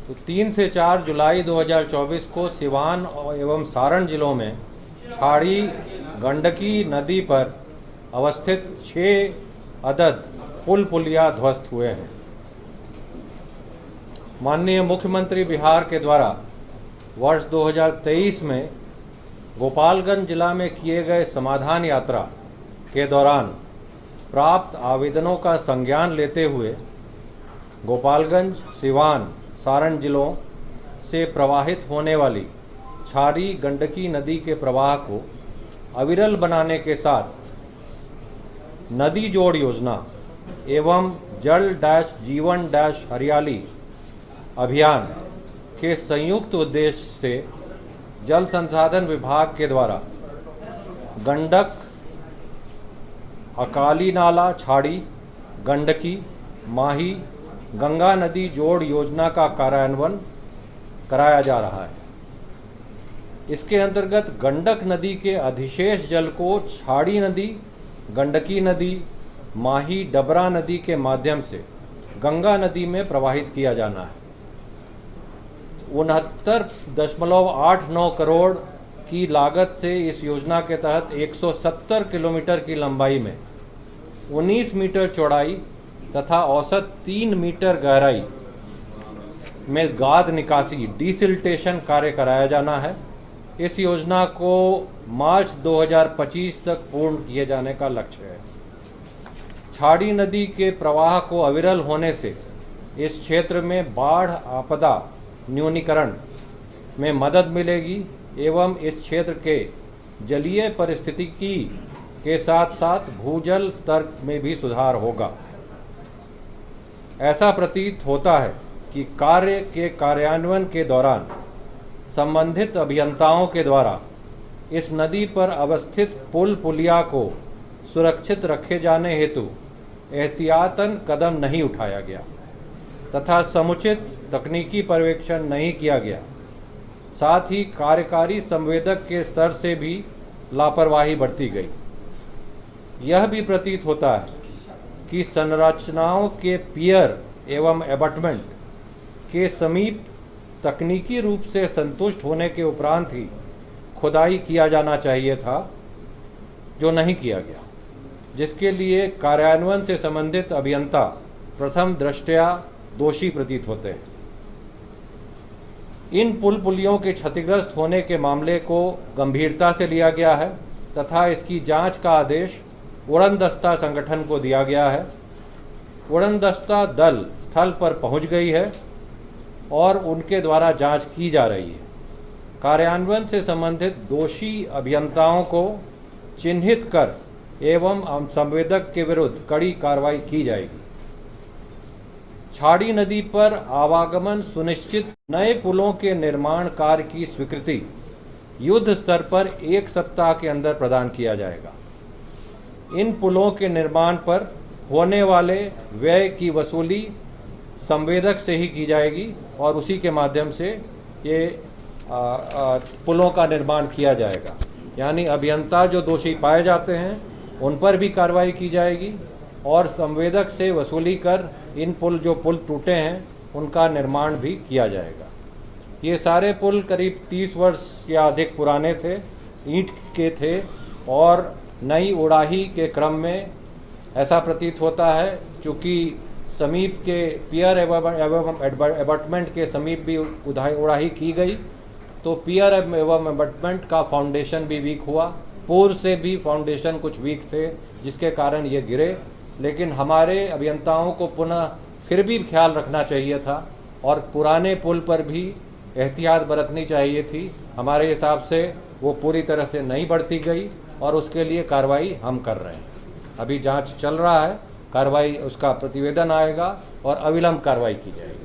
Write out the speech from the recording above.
तो 3 से 4 जुलाई 2024 को सिवान एवं सारण जिलों में छाड़ी गंडकी नदी पर अवस्थित 6 अदद पुल पुलिया ध्वस्त हुए हैं। माननीय मुख्यमंत्री बिहार के द्वारा वर्ष 2023 में गोपालगंज जिला में किए गए समाधान यात्रा के दौरान प्राप्त आवेदनों का संज्ञान लेते हुए गोपालगंज, सिवान, सारण जिलों से प्रवाहित होने वाली छाड़ी गंडकी नदी के प्रवाह को अविरल बनाने के साथ नदी जोड़ योजना एवं जल जीवन हरियाली अभियान के संयुक्त उद्देश्य से जल संसाधन विभाग के द्वारा गंडक, अकाली नाला छाड़ी, गंडकी, माही, गंगा नदी जोड़ योजना का कार्यान्वयन कराया जा रहा है। इसके अंतर्गत गंडक नदी के अधिशेष जल को छाड़ी नदी, गंडकी नदी, माही, डबरा नदी के माध्यम से गंगा नदी में प्रवाहित किया जाना है। 69.89 करोड़ की लागत से इस योजना के तहत 170 किलोमीटर की लंबाई में 19 मीटर चौड़ाई तथा औसत 3 मीटर गहराई में गाद निकासी डिसिल्टेशन कार्य कराया जाना है। इस योजना को मार्च 2025 तक पूर्ण किए जाने का लक्ष्य है। छाड़ी नदी के प्रवाह को अविरल होने से इस क्षेत्र में बाढ़ आपदा न्यूनीकरण में मदद मिलेगी एवं इस क्षेत्र के जलीय परिस्थितिकी के साथ साथ भूजल स्तर में भी सुधार होगा। ऐसा प्रतीत होता है कि कार्य के कार्यान्वयन के दौरान संबंधित अभियंताओं के द्वारा इस नदी पर अवस्थित पुल पुलिया को सुरक्षित रखे जाने हेतु एहतियातन कदम नहीं उठाया गया तथा समुचित तकनीकी पर्यवेक्षण नहीं किया गया। साथ ही कार्यकारी संवेदक के स्तर से भी लापरवाही बरती गई। यह भी प्रतीत होता है कि संरचनाओं के पियर एवं एबटमेंट के समीप तकनीकी रूप से संतुष्ट होने के उपरांत ही खुदाई किया जाना चाहिए था, जो नहीं किया गया, जिसके लिए कार्यान्वयन से संबंधित अभियंता प्रथम दृष्टया दोषी प्रतीत होते हैं। इन पुल पुलियों के क्षतिग्रस्त होने के मामले को गंभीरता से लिया गया है तथा इसकी जांच का आदेश उड़नदस्ता संगठन को दिया गया है। उड़नदस्ता दल स्थल पर पहुंच गई है और उनके द्वारा जांच की जा रही है। कार्यान्वयन से संबंधित दोषी अभियंताओं को चिन्हित कर एवं संवेदक के विरुद्ध कड़ी कार्रवाई की जाएगी। छाड़ी नदी पर आवागमन सुनिश्चित नए पुलों के निर्माण कार्य की स्वीकृति युद्ध स्तर पर 1 सप्ताह के अंदर प्रदान किया जाएगा। इन पुलों के निर्माण पर होने वाले व्यय की वसूली संवेदक से ही की जाएगी और उसी के माध्यम से ये पुलों का निर्माण किया जाएगा। यानी अभियंता जो दोषी पाए जाते हैं उन पर भी कार्रवाई की जाएगी और संवेदक से वसूली कर इन जो पुल टूटे हैं उनका निर्माण भी किया जाएगा। ये सारे पुल करीब 30 वर्ष या अधिक पुराने थे, ईंट के थे और नई उड़ाही के क्रम में ऐसा प्रतीत होता है चूँकि समीप के पियर एवं एबटमेंट के समीप भी उड़ाही की गई तो पियर एवं एबटमेंट का फाउंडेशन भी वीक हुआ। पूर्व से भी फाउंडेशन कुछ वीक थे जिसके कारण ये गिरे, लेकिन हमारे अभियंताओं को पुनः फिर भी ख्याल रखना चाहिए था और पुराने पुल पर भी एहतियात बरतनी चाहिए थी। हमारे हिसाब से वो पूरी तरह से नहीं बरती गई और उसके लिए कार्रवाई हम कर रहे हैं। अभी जांच चल रहा है, कार्रवाई उसका प्रतिवेदन आएगा और अविलंब कार्रवाई की जाएगी।